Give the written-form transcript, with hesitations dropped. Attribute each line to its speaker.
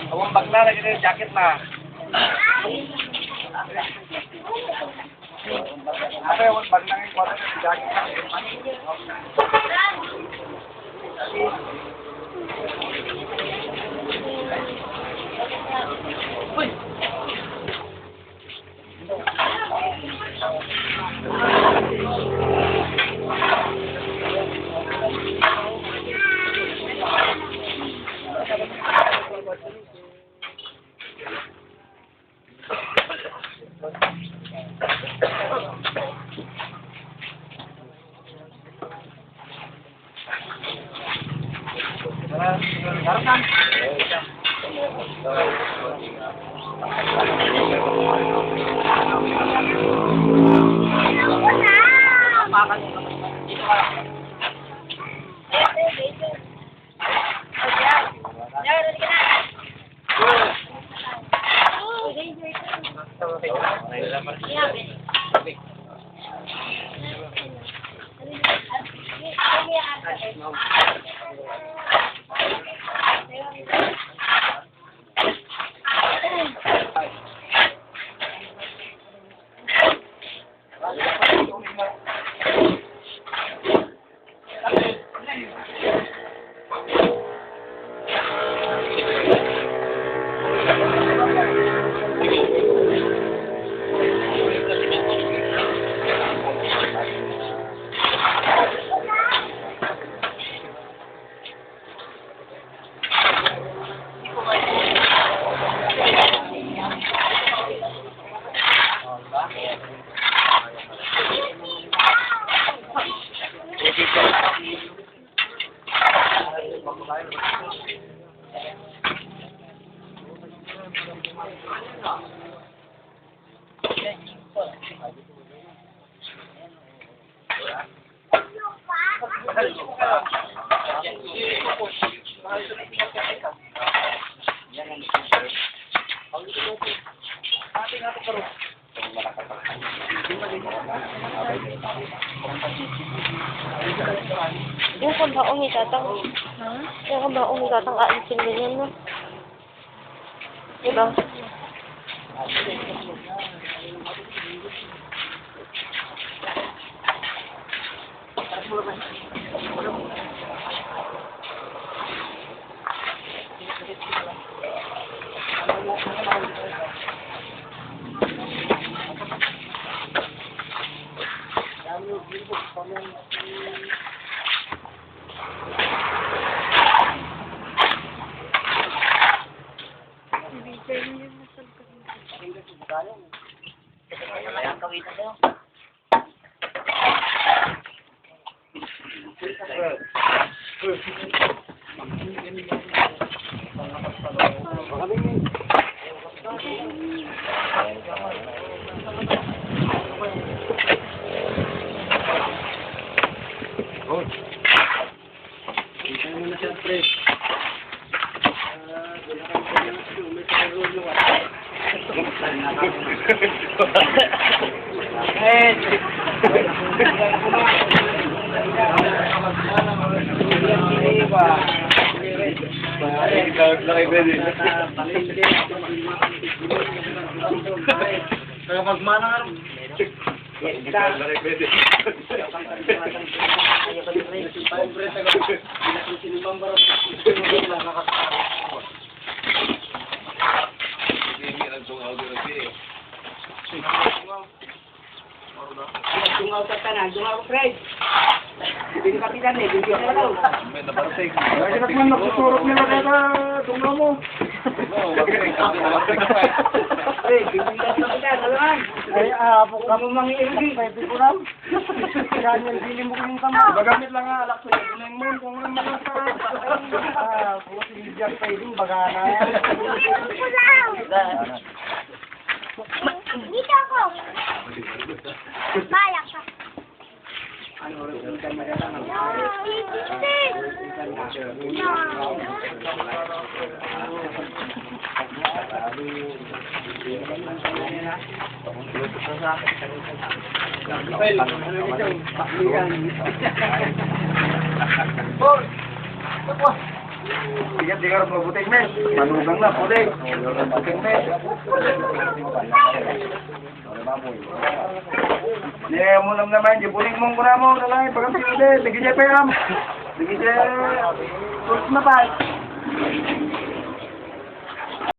Speaker 1: Awang bagla lagi ng jacket na. Apa yang bagla ng kwarto ng jacket na? Uy.
Speaker 2: Yung kung baong itatang Kaya ka ba umigat ang aalisin ganyan, no? Diba?
Speaker 1: Kaya magmana nga. Dungaw ka tanan, dungaw Fred. Hindi ka kapitan eh, hindi ka daw. Lagi naman nagsusurot nila kaya dungaw mo. Eh, hindi ka kapitan, alam. Ay, po kamo mangiirigi. Pwede ko ram. Ganyan, bili mo kong tama. Bagamit lang nga, alak ko yung mo. Kung ano naman sa... Kung sinigyan pa yung bagana.
Speaker 3: Dito ako. Balak ka.
Speaker 1: Ano, rin ka na yan. Tiga harus ngebuting mes, manugang na puting, buting mes. Nih, mo naman, jibuling mong muna mo, nalay, pagkakasing ulit, lagi siya payam, lagi siya, tulad na pa.